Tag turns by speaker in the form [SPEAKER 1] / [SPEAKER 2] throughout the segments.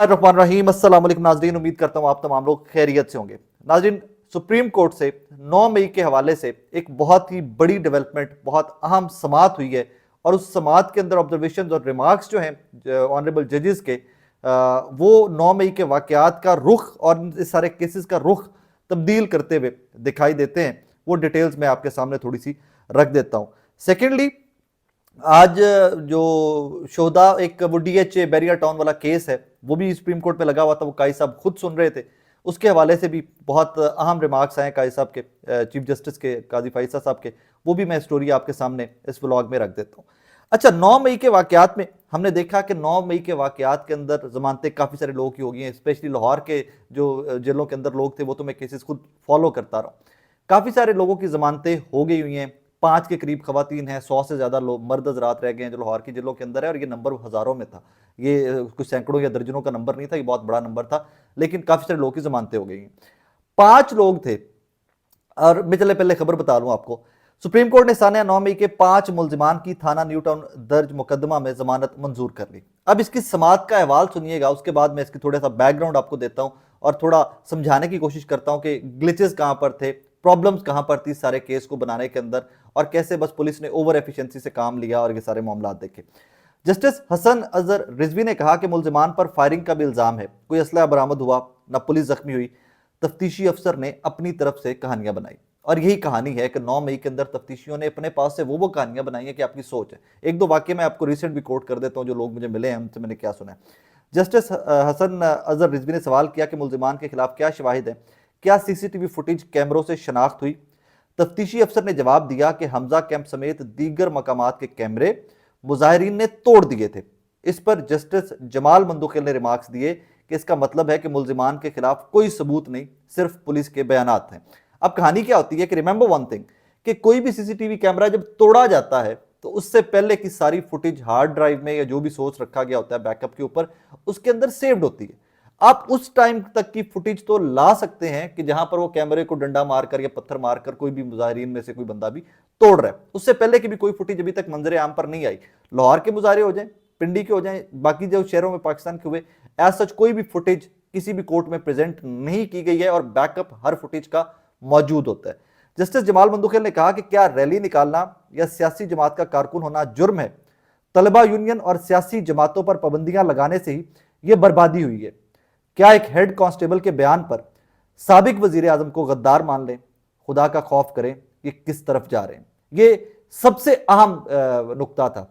[SPEAKER 1] रहीम अस्सलाम वालेकुम नाजरीन, उम्मीद करता हूँ आप तमाम लोग खैरियत से होंगे। नाजरीन, सुप्रीम कोर्ट से 9 मई के हवाले से एक बहुत ही बड़ी डेवलपमेंट, बहुत अहम समाअत हुई है और उस समाअत के अंदर ऑब्जर्वेशन और रिमार्क्स जो हैं ऑनरेबल जजेस के, वो 9 मई के वाकयात का रुख और इस सारे केसेस का रुख तब्दील करते हुए दिखाई देते हैं। वो डिटेल्स मैं आपके सामने थोड़ी सी रख देता हूँ। सेकेंडली, आज जो शोधा एक वो डीएचए बैरियर टाउन वाला केस है, वो भी सुप्रीम कोर्ट पे लगा हुआ था, वो काई साहब खुद सुन रहे थे। उसके हवाले से भी बहुत अहम रिमार्क्स आए काई साहब के, चीफ जस्टिस के, काजी फाइसा साहब के। वो भी मैं स्टोरी आपके सामने इस व्लॉग में रख देता हूँ। अच्छा, 9 मई के वाकयात में हमने देखा कि 9 मई के वाकयात के अंदर जमानतें काफ़ी सारे लोगों की हो गई हैं। स्पेशली लाहौर के जो जेलों के अंदर लोग थे, वो तो मैं केसेस खुद फॉलो करता रहा हूँ। काफ़ी सारे लोगों की जमानतें हो गई हुई हैं। 5 के करीब खवातीन हैं, 100 से ज़्यादा लोग मर्द हजरात रह गए हैं जो लाहौर की जेलों के अंदर है, और ये नंबर हज़ारों में था। ये कुछ सैकड़ों या दर्जनों का नंबर नहीं था, ये बहुत बड़ा नंबर था, लेकिन काफ़ी सारे लोगों की जमानतें हो गई हैं। 5 लोग थे, और मैं चले पहले खबर बता लूँ आपको। सुप्रीम कोर्ट ने सानिया 9 मई के 5 मुलजिमान की थाना न्यू टाउन दर्ज मुकदमा में जमानत मंजूर कर ली। अब इसकी समाअत का अहवाल सुनिएगा, उसके बाद मैं इसकी थोड़ा सा बैकग्राउंड आपको देता हूँ और थोड़ा समझाने की कोशिश करता हूँ कि ग्लिचेस कहाँ पर थे, प्रॉब्लम्स कहाँ पर थी सारे केस को बनाने के अंदर, और कैसे बस पुलिस ने ओवर एफिशिएंसी से काम लिया और ये सारे मामला देखे। जस्टिस हसन अजहर रिजवी ने कहा कि मुलजिमान पर फायरिंग का भी इल्जाम है, कोई असला बरामद हुआ न, पुलिस जख्मी हुई, तफ्तीशी अफसर ने अपनी तरफ से कहानियां बनाई। और यही कहानी है कि 9 मई के अंदर तफ्तीशियों ने अपने पास से वो कहानियां बनाई हैं कि आपकी सोच है। एक दो वाक्य मैं आपको रिसेंट भी कोट कर देता हूं, जो लोग मुझे मिले हैं उनसे मैंने क्या सुना है। जस्टिस हसन अजहर रिजवी ने सवाल किया कि मुलजिमान के खिलाफ क्या शवाहिद है, क्या सीसीटीवी फुटेज कैमरों से शनाख्त हुई। तफ्तीशी अफसर ने जवाब दिया कि हमजा कैंप समेत दीगर मकामात के कैमरे मुजाहिरीन ने तोड़ दिए थे। इस पर जस्टिस जमाल मंदुखिल ने रिमार्क्स दिए कि इसका मतलब है कि मुलजिमान के खिलाफ कोई सबूत नहीं, सिर्फ पुलिस के बयानात हैं। अब कहानी क्या होती है कि रिमेंबर वन थिंग, कि कोई भी सीसीटीवी कैमरा जब तोड़ा जाता है तो उससे पहले की सारी फुटेज हार्ड ड्राइव में या जो भी सोर्स रखा गया होता है बैकअप के ऊपर, उसके अंदर सेव्ड होती है। आप उस टाइम तक की फुटेज तो ला सकते हैं कि जहां पर वो कैमरे को डंडा मारकर या पत्थर मारकर कोई भी मुजाहिरीन में से कोई बंदा भी तोड़ रहा है। उससे पहले की भी कोई फुटेज अभी तक मंजरे आम पर नहीं आई। लाहौर के मुजाहरे हो जाए, पिंडी के हो जाए, बाकी जो शहरों में पाकिस्तान के हुए, एज सच कोई भी फुटेज किसी भी कोर्ट में प्रेजेंट नहीं की गई है और बैकअप हर फुटेज का मौजूद होता है। जस्टिस जमाल मंदुखिल ने कहा कि क्या रैली निकालना या सियासी जमात का कारकुन होना जुर्म है? तलबा यूनियन और सियासी जमातों पर पाबंदियां लगाने से ही यह बर्बादी हुई है। क्या एक हेड कांस्टेबल के बयान पर साबिक वजीर आजम को गद्दार मान लें? खुदा का खौफ करें, ये किस तरफ जा रहे हैं। ये सबसे अहम नुकता था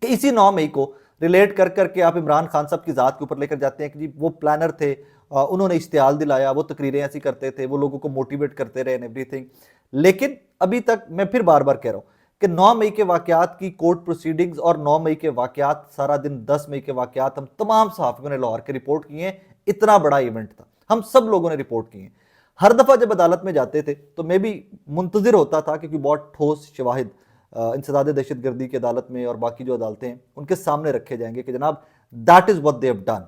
[SPEAKER 1] कि इसी 9 मई को रिलेट कर करके आप इमरान खान साहब की ज़ात के ऊपर लेकर जाते हैं कि जी वो प्लानर थे, उन्होंने इश्तिहाल दिलाया, वो तकरीरें ऐसी करते थे, वो लोगों को मोटिवेट करते रहे एंड एवरीथिंग। लेकिन अभी तक मैं फिर बार बार कह रहा हूं कि 9 मई के वाकयात की कोर्ट प्रोसीडिंग्स और 9 मई के वाकयात सारा दिन, 10 मई के वाकयात हम तमाम सहाफ़ियों ने लाहौर के रिपोर्ट किए हैं। इतना बड़ा इवेंट था, हम सब लोगों ने रिपोर्ट किए हैं। हर दफ़ा जब अदालत में जाते थे तो मैं भी मुंतजिर होता था, क्योंकि बहुत ठोस शवाहिद इंसदाद दहशत गर्दी की अदालत में और बाकी जो अदालतें हैं उनके सामने रखे जाएंगे कि जनाब that is what they have done.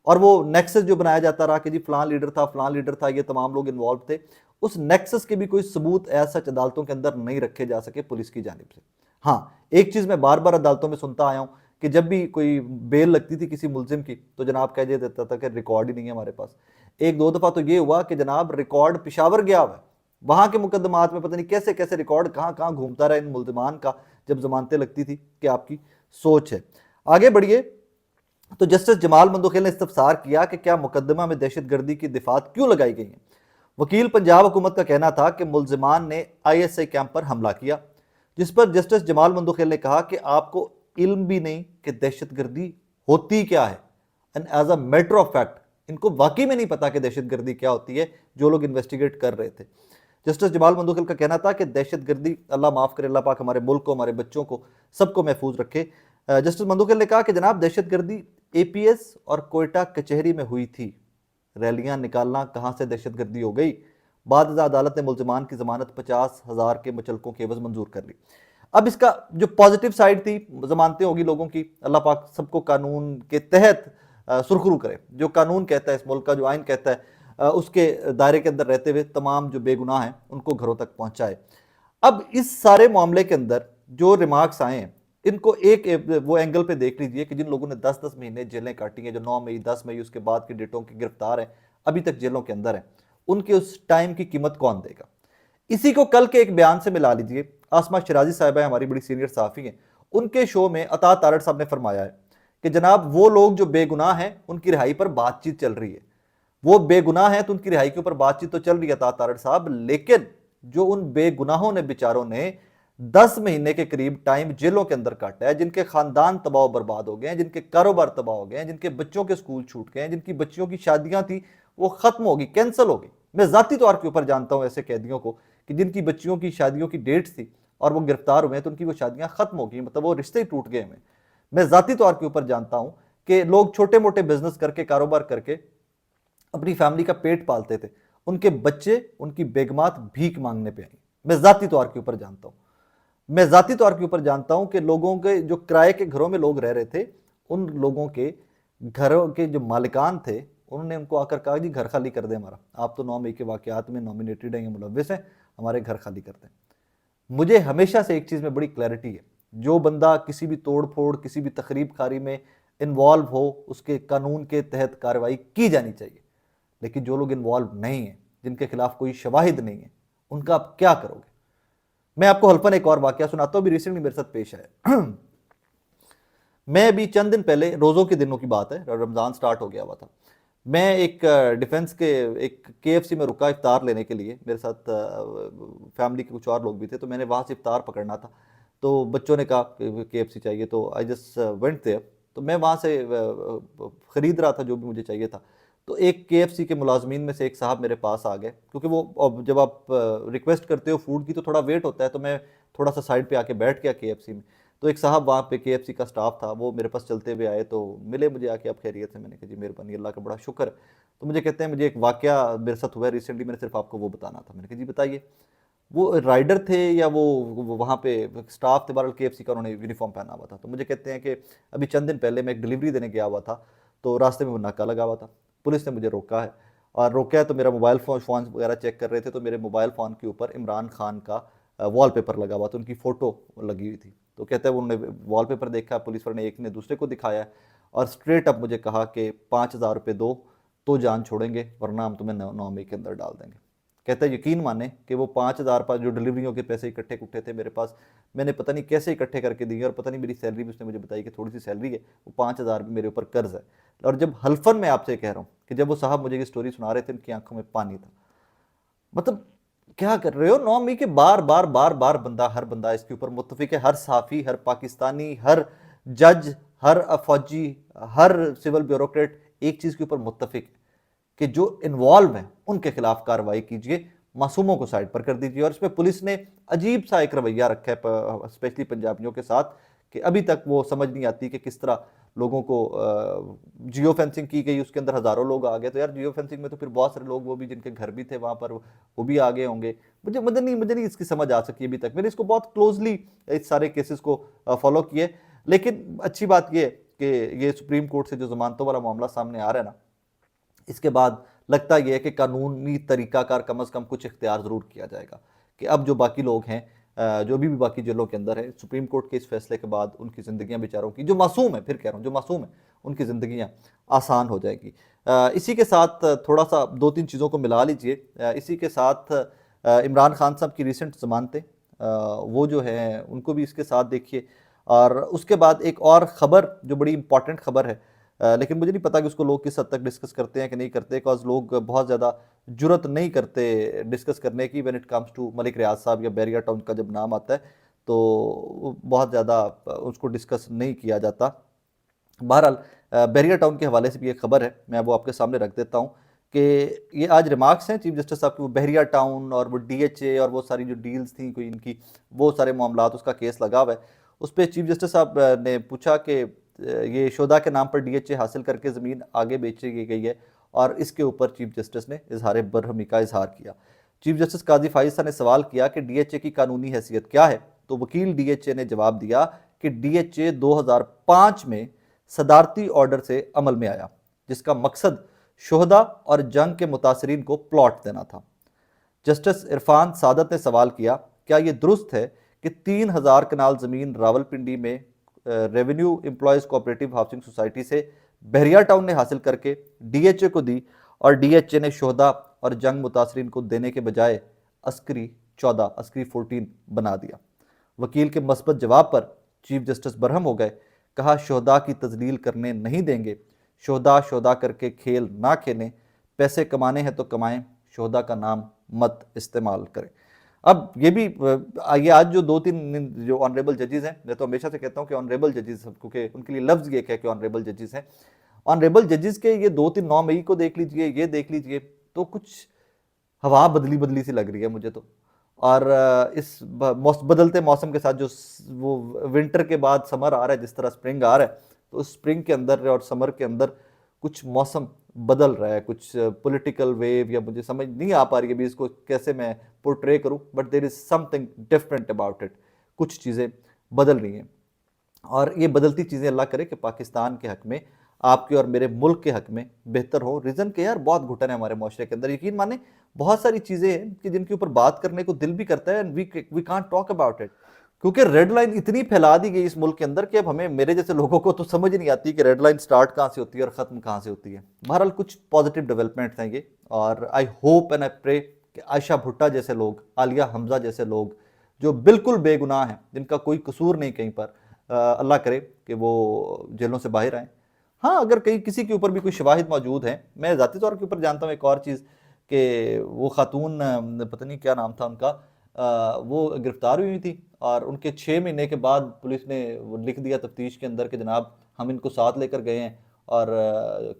[SPEAKER 1] और वो नेक्सस जो बनाया जाता रहा कि जी फलां लीडर था, फलां लीडर था, ये तमाम लोग इन्वॉल्व थे, उस नेक्सस के भी कोई सबूत ऐसा सच अदालतों के अंदर नहीं रखे जा सके पुलिस की जानिब से। हाँ, एक चीज़ मैं बार बार अदालतों में सुनता आया हूँ कि जब भी कोई बेल लगती थी किसी मुलजिम की तो जनाब कह देता था कि रिकॉर्ड ही नहीं है हमारे पास। एक दो दफ़ा तो ये हुआ कि जनाब रिकॉर्ड पिशावर गया हुआ है, वहां के मुकदमात में पता नहीं कैसे कैसे रिकॉर्ड कहां कहां घूमता रहा इन मुलजमान का, जब जमानतें लगती थी कि आपकी सोच है। आगे बढ़िए, तो जस्टिस जमाल मंदुखिल ने इस्तफसार किया कि क्या मुकदमा में दहशतगर्दी की दिफात क्यों लगाई गई है। वकील पंजाब हुकूमत का कहना था कि मुलजिमान ने ISI कैंप पर हमला किया, जिस पर जस्टिस जमाल मंदुखिल ने कहा कि आपको इल्म भी नहीं कि दहशतगर्दी होती क्या है, and as a matter of fact इनको वाकई में नहीं पता कि दहशतगर्दी क्या होती है जो लोग इन्वेस्टिगेट कर रहे थे। जस्टिस जमाल मंदुखिल का कहना था कि दहशतगर्दी, अल्लाह माफ़ करे, अल्लाह पाक हमारे मुल्क को, हमारे बच्चों को, सबको महफूज रखे। जस्टिस मंदुखिल ने कहा कि जनाब दहशतगर्दी APS और कोयटा कचहरी में हुई थी, रैलियां निकालना कहाँ से दहशतगर्दी हो गई। बाद अदालत ने मुलजमान की जमानत 50,000 के मुचलकों के एवज मंजूर कर ली। अब इसका जो पॉजिटिव साइड थी, जमानतें होगी लोगों की, अल्लाह पाक सबको कानून के तहत सुरखरू करे, जो कानून कहता है इस मुल्क का, जो आइन कहता है उसके दायरे के अंदर रहते हुए तमाम जो बेगुनाह हैं उनको घरों तक पहुंचाए। अब इस सारे मामले के अंदर जो रिमार्क्स आए हैं इनको वो एंगल पे देख लीजिए कि जिन लोगों ने 10-10 महीने जेलें काटी हैं, जो 9 मई 10 मई उसके बाद की डेटों की गिरफ्तार हैं, अभी तक जेलों के अंदर हैं, उनके उस टाइम की कीमत कौन देगा? इसी को कल के एक बयान से मिला लीजिए। आसमा शिराजी साहिबा हमारी बड़ी सीनियर सहाफ़ी हैं, उनके शो में अता तारड़ साहब ने फरमाया है कि जनाब वो लोग जो बेगुनाह हैं उनकी रिहाई पर बातचीत चल रही है। वो बेगुनाह है तो उनकी रिहाई के ऊपर बातचीत तो चल रही है अता तारड़ साहब, लेकिन जो उन बेगुनाहों ने बेचारों ने 10 महीने के करीब टाइम जेलों के अंदर काटा है, जिनके खानदान तबाह बर्बाद हो गए हैं, जिनके कारोबार तबाह हो गए हैं, जिनके बच्चों के स्कूल छूट गए हैं, जिनकी बच्चियों की शादियां थी वो खत्म होगी, कैंसिल होगी। मैं जाती तौर के ऊपर जानता हूं ऐसे कैदियों को कि जिनकी बच्चियों की शादियों की डेट्स थी और वो गिरफ्तार हुए हैं तो उनकी वो शादियां खत्म हो गई, मतलब वो रिश्ते ही टूट गए हैं। मैं जाती तौर के ऊपर जानता हूं कि लोग छोटे मोटे बिजनेस करके, कारोबार करके अपनी फैमिली का पेट पालते थे, उनके बच्चे, उनकी बेगमात भीख मांगने पे आई। मैं जाती तौर के ऊपर जानता हूं, मैं जाती तौर के ऊपर जानता हूं कि लोगों के जो किराए के घरों में लोग रह रहे थे, उन लोगों के घरों के जो मालिकान थे उन्होंने उनको आकर कहा जी घर खाली कर दे हमारा, आप तो 9 मई के वाकयात में नॉमिनेटेड हैं, मुलव्विस हैं, हमारे घर खाली कर दें। मुझे हमेशा से एक चीज़ में बड़ी क्लैरिटी है, जो बंदा किसी भी तोड़ फोड़, किसी भी तकरीब कारी में इन्वॉल्व हो, उसके कानून के तहत कार्रवाई की जानी चाहिए। लेकिन जो लोग इन्वॉल्व नहीं हैं, जिनके खिलाफ कोई शवाहिद नहीं है, उनका आप क्या करोगे? मैं आपको हल्फन एक और वाकया सुनाता हूं, अभी रिसेंटली मेरे साथ पेश आया। मैं अभी चंद दिन पहले, रोज़ों के दिनों की बात है, रमज़ान स्टार्ट हो गया हुआ था, मैं एक डिफेंस के एक KFC में रुका इफ्तार लेने के लिए, मेरे साथ फैमिली के कुछ और लोग भी थे, तो मैंने वहाँ से इफ्तार पकड़ना था। तो बच्चों ने कहा KFC चाहिए, तो आई जस्ट वेंट देयर। तो मैं वहाँ से ख़रीद रहा था जो भी मुझे चाहिए था। तो एक KFC के मुलाजमीन में से एक साहब मेरे पास आ गए, क्योंकि वो अब जब आप रिक्वेस्ट करते हो फूड की तो थोड़ा वेट होता है, तो मैं थोड़ा सा साइड पे आके बैठ गया KFC में। तो एक साहब वहाँ पे KFC का स्टाफ था, वो मेरे पास चलते हुए आए, तो मिले मुझे आके, आप खैरियत से? मैंने कहा जी मेहरबानी, अल्लाह का बड़ा शुक्र है। तो मुझे कहते हैं मुझे एक वाकया मेरे साथ हुआ है रिसेंटली, मैंने सिर्फ आपको वो बताना था। मैंने कहा जी बताइए। वो राइडर थे या वो वहाँ पे स्टाफ थे, बहरहाल KFC का उन्होंने यूनिफॉर्म पहना हुआ था। तो मुझे कहते हैं कि अभी चंद दिन पहले मैं एक डिलीवरी देने गया हुआ था, तो रास्ते में वो नाका लगा हुआ था, पुलिस ने मुझे रोका है, और रोका है तो मेरा मोबाइल फ़ोन वगैरह चेक कर रहे थे, तो मेरे मोबाइल फ़ोन के ऊपर इमरान खान का वॉलपेपर लगा हुआ था, उनकी फ़ोटो लगी हुई थी। तो कहते हैं उन्होंने वॉलपेपर देखा, पुलिस वाले ने एक ने दूसरे को दिखाया, और स्ट्रेट अप मुझे कहा कि 5,000 रुपये दो तो जान छोड़ेंगे, वरना हम तुम्हें 9 मई के अंदर डाल देंगे। कहता है यकीन माने कि वो 5,000 पास जो डिलीवरियों के पैसे इकट्ठे कुट्ठे थे मेरे पास, मैंने पता नहीं कैसे इकट्ठे करके दिए, और पता नहीं मेरी सैलरी भी उसने मुझे बताई कि थोड़ी सी सैलरी है, वो 5,000 भी मेरे ऊपर कर्ज है। और जब हल्फन मैं आपसे कह रहा हूँ कि जब वो साहब मुझे ये स्टोरी सुना रहे थे, उनकी आंखों में पानी था। मतलब क्या कर रहे हो? 9 मई के बार बार बार बार बंदा, हर बंदा इसके ऊपर मुत्तफिक है, हर साफ़ी, हर पाकिस्तानी, हर जज, हर फौजी, हर सिविल ब्यूरोक्रेट एक चीज़ के ऊपर मुत्तफिक है कि जो इन्वॉल्व हैं उनके खिलाफ कार्रवाई कीजिए, मासूमों को साइड पर कर दीजिए। और इसमें पुलिस ने अजीब सा एक रवैया रखा है, स्पेशली पंजाबियों के साथ, कि अभी तक वो समझ नहीं आती कि किस तरह लोगों को जियो फेंसिंग की गई, उसके अंदर हज़ारों लोग आ गए। तो यार जियो फेंसिंग में तो फिर बहुत सारे लोग वो भी जिनके घर भी थे वहाँ पर, वो भी आ गए होंगे। मुझे नहीं इसकी समझ आ सकी अभी तक। मैंने इसको बहुत क्लोजली इस सारे केसेस को फॉलो किए, लेकिन अच्छी बात ये कि ये सुप्रीम कोर्ट से जो जमानतों वाला मामला सामने आ रहा है ना, इसके बाद लगता यह है कि कानूनी तरीकाकार कम अज़ कम कुछ इख्तियार ज़रूर किया जाएगा कि अब जो बाकी लोग हैं, जो भी बाकी जेलों के अंदर है, सुप्रीम कोर्ट के इस फैसले के बाद उनकी ज़िंदगियां बेचारों की, जो मासूम है, फिर कह रहा हूँ जो मासूम है, उनकी ज़िंदगियां आसान हो जाएगी। इसी के साथ थोड़ा सा 2-3 चीज़ों को मिला लीजिए। इसी के साथ इमरान खान साहब की रिसेंट ज़मानतें, वो जो है उनको भी इसके साथ देखिए। और उसके बाद एक और ख़बर जो बड़ी इंपॉर्टेंट ख़बर है, लेकिन मुझे नहीं पता कि उसको लोग किस हद तक डिस्कस करते हैं कि नहीं करते, बिकॉज लोग बहुत ज़्यादा जुरत नहीं करते डिस्कस करने की when it comes to Malik Riaz sahab या बैरिया टाउन का जब नाम आता है, तो बहुत ज़्यादा उसको डिस्कस नहीं किया जाता। बहरहाल बैरिया टाउन के हवाले से भी एक खबर है, मैं वो आपके सामने रख देता हूँ कि ये आज रिमार्क्स हैं चीफ जस्टिस साहब के, वो बहरिया टाउन और वो DHA और वो सारी जो डील्स थी कोई इनकी, वो सारे मामलात, उसका केस लगा हुआ है। उस पर चीफ जस्टिस साहब ने पूछा कि ये शोधा के नाम पर DHA हासिल करके ज़मीन आगे बेची गई है, और इसके ऊपर चीफ जस्टिस ने इजहार बरहमी का इजहार किया। चीफ जस्टिस काजी फाइज ने सवाल किया कि DHA की कानूनी हैसियत क्या है, तो वकील DHA ने जवाब दिया कि DHA 2005 में सदारती ऑर्डर से अमल में आया, जिसका मकसद शोहदा और जंग के मुतासरीन को प्लॉट देना था। जस्टिस इरफान सादत ने सवाल किया, क्या यह दुरुस्त है कि 3,000 कनाल ज़मीन रावलपिंडी में revenue employees cooperative housing society से बहरिया टाउन ने हासिल करके डीएचए को दी और डीएचए ने शोहदा और जंग मुतासरीन को देने के बजाय अस्करी 14 बना दिया। वकील के मस्बत जवाब पर चीफ जस्टिस बरहम हो गए। कहा, शोहदा की तजलील करने नहीं देंगे, शोहदा शोहदा करके खेल ना खेलें, पैसे कमाने हैं तो कमाएं, शोहदा का नाम मत इस्तेमाल करें। अब ये भी ये आज जो 2-3 जो ऑनरेबल जजेस हैं, मैं तो हमेशा से कहता हूँ कि ऑनरेबल जजेस, क्योंकि उनके लिए लफ्ज़ ये है कि ऑनरेबल जजेस हैं। ऑनरेबल जजेस के ये 2-3 9 मई को देख लीजिए, ये देख लीजिए, तो कुछ हवा बदली बदली सी लग रही है मुझे तो। और इस बदलते मौसम के साथ जो वो विंटर के बाद समर आ रहा है, जिस तरह स्प्रिंग आ रहा है, तो स्प्रिंग के अंदर और समर के अंदर कुछ मौसम बदल रहा है, कुछ पॉलिटिकल वेव, या मुझे समझ नहीं आ पा रही है अभी इसको कैसे मैं पोर्ट्रे करूं, but there is something different about it. कुछ चीज़ें बदल रही हैं और ये बदलती चीज़ें अल्लाह करे कि पाकिस्तान के हक में, आपके और मेरे मुल्क के हक में बेहतर हो। रीज़न के यार बहुत घुटन है हमारे माशरे के अंदर, यकीन माने बहुत सारी चीज़ें हैं कि जिनके ऊपर बात करने को दिल भी करता है, and we can't talk about it, क्योंकि रेड लाइन इतनी फैला दी गई इस मुल्क के अंदर कि अब हमें, मेरे जैसे लोगों को तो समझ नहीं आती कि रेड लाइन स्टार्ट कहाँ से होती है और ख़त्म कहाँ से होती है। बहरहाल कुछ पॉजिटिव डेवलपमेंट्स हैं ये, और I hope and I pray कि आयशा भुट्टा जैसे लोग, आलिया हमजा जैसे लोग जो बिल्कुल बेगुनाह हैं, जिनका कोई कसूर नहीं कहीं पर, अल्लाह करे कि वो जेलों से बाहर आएँ। हाँ, अगर कहीं किसी के ऊपर भी कोई शवाहिद मौजूद हैं, मैं ज़ाती तौर के ऊपर जानता हूँ एक और चीज़ कि वो खातून, पता नहीं क्या नाम था उनका, वो गिरफ्तार हुई थी और उनके 6 महीने के बाद पुलिस ने वो लिख दिया तफ्तीश के अंदर कि जनाब हम इनको साथ लेकर गए हैं, और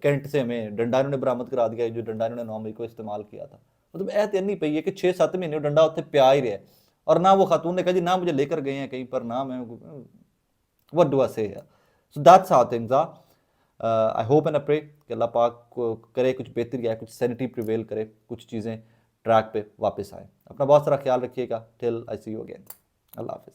[SPEAKER 1] कैंट से हमें डंडा इन्होंने बरामद करा दिया, जो डंडा इन्होंने 9 मई को इस्तेमाल किया था। मतलब ऐत नहीं पई है कि 6-7 महीने डंडा उत्थे प्या ही रहा है, और ना वो खातून ने कहा जी ना मुझे लेकर गए हैं कहीं पर, ना मैं, what do I say here. So that's how things are. I hope and I pray कि अल्लाह पाक को करे कुछ बेहतरी आए, कुछ सैनिटी प्रिवेल करे, कुछ चीज़ें ट्रैक पे वापस आए। अपना बहुत सारा ख्याल रखिएगा। Till I see you again. अल्लाह हाफिज़।